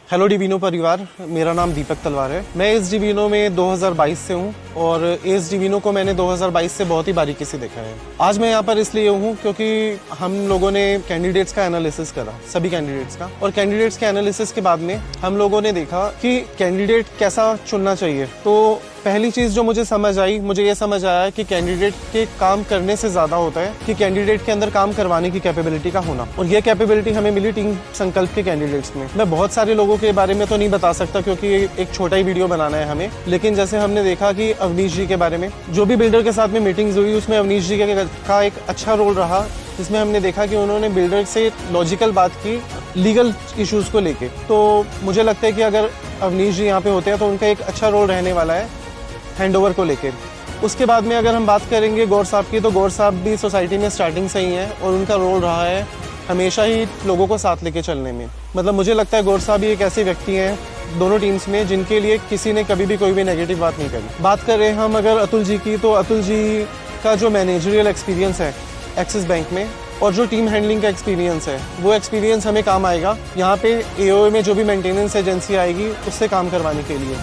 Hello डिवीनो परिवार, मेरा नाम दीपक तलवार है। मैं इस डिवीनो में 2022 से हूँ और इस डिवीनो को मैंने 2022 से बहुत ही बारीकी से देखा है। आज मैं यहाँ पर इसलिए हूँ क्योंकि हम लोगों ने कैंडिडेट्स का एनालिसिस करा, सभी कैंडिडेट्स का, और कैंडिडेट्स के एनालिसिस के बाद में हम लोगों ने देखा कि कैंडिडेट कैसा चुनना चाहिए। तो पहली चीज़ जो मुझे समझ आई, मुझे ये समझ आया कि कैंडिडेट के काम करने से ज़्यादा होता है कि कैंडिडेट के अंदर काम करवाने की कैपेबिलिटी का होना, और ये कैपेबिलिटी हमें मिली टीम संकल्प के कैंडिडेट्स में। मैं बहुत सारे लोगों के बारे में तो नहीं बता सकता क्योंकि एक छोटा ही वीडियो बनाना है हमें, लेकिन जैसे हमने देखा कि अवनीश जी के बारे में जो भी बिल्डर के साथ में मीटिंग्स हुई उसमें अवनीश जी का एक अच्छा रोल रहा, जिसमें हमने देखा कि उन्होंने बिल्डर से लॉजिकल बात की लीगल इश्यूज़ को लेके। तो मुझे लगता है कि अगर अवनीश जी यहाँ पे होते हैं तो उनका एक अच्छा रोल रहने वाला है हैंडओवर को लेके। उसके बाद में अगर हम बात करेंगे गौर साहब की, तो गौर साहब भी सोसाइटी में स्टार्टिंग से ही हैं और उनका रोल रहा है हमेशा ही लोगों को साथ लेके चलने में। मतलब मुझे लगता है गौर साहब भी एक ऐसे व्यक्ति हैं दोनों टीम्स में जिनके लिए किसी ने कभी भी कोई भी नेगेटिव बात नहीं करी। बात करें हम अगर अतुल जी की, तो अतुल जी का जो मैनेजरियल एक्सपीरियंस है एक्सिस बैंक में और जो टीम हैंडलिंग का एक्सपीरियंस है, वो एक्सपीरियंस हमें काम आएगा यहाँ पे एओए में जो भी मेंटेनेंस एजेंसी आएगी उससे काम करवाने के लिए।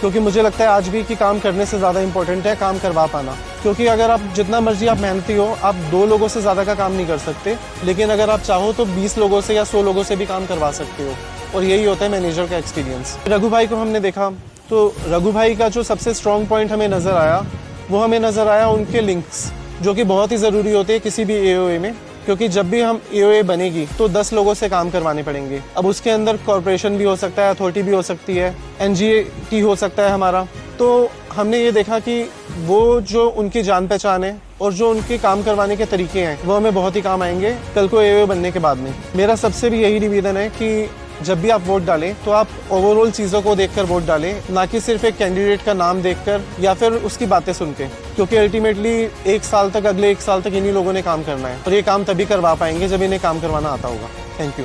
क्योंकि मुझे लगता है आज भी कि काम करने से ज़्यादा इंपॉर्टेंट है काम करवा पाना। क्योंकि अगर आप जितना मर्जी आप मेहनती हो, आप 2 लोगों से ज़्यादा का काम नहीं कर सकते, लेकिन अगर आप चाहो तो 20 लोगों से या 100 लोगों से भी काम करवा सकते हो, और यही होता है मैनेजर का एक्सपीरियंस। रघु भाई को हमने देखा तो रघु भाई का जो सबसे स्ट्रॉन्ग पॉइंट हमें नज़र आया, वो हमें नज़र आया उनके लिंक्स, जो कि बहुत ही ज़रूरी होते हैं किसी भी एओए में। क्योंकि जब भी हम एओए बनेगी तो 10 लोगों से काम करवाने पड़ेंगे। अब उसके अंदर कॉरपोरेशन भी हो सकता है, अथॉरिटी भी हो सकती है, एनजीटी हो सकता है हमारा। तो हमने ये देखा कि वो जो उनकी जान पहचान है और जो उनके काम करवाने के तरीके हैं वो हमें बहुत ही काम आएंगे कल को एओए बनने के बाद में। मेरा सबसे भी यही निवेदन है कि जब भी आप वोट डालें तो आप ओवरऑल चीज़ों को देखकर वोट डालें, ना कि सिर्फ एक कैंडिडेट का नाम देखकर या फिर उसकी बातें सुन के। क्योंकि अल्टीमेटली अगले 1 साल तक इन्हीं लोगों ने काम करना है, और ये काम तभी करवा पाएंगे जब इन्हें काम करवाना आता होगा। Thank you.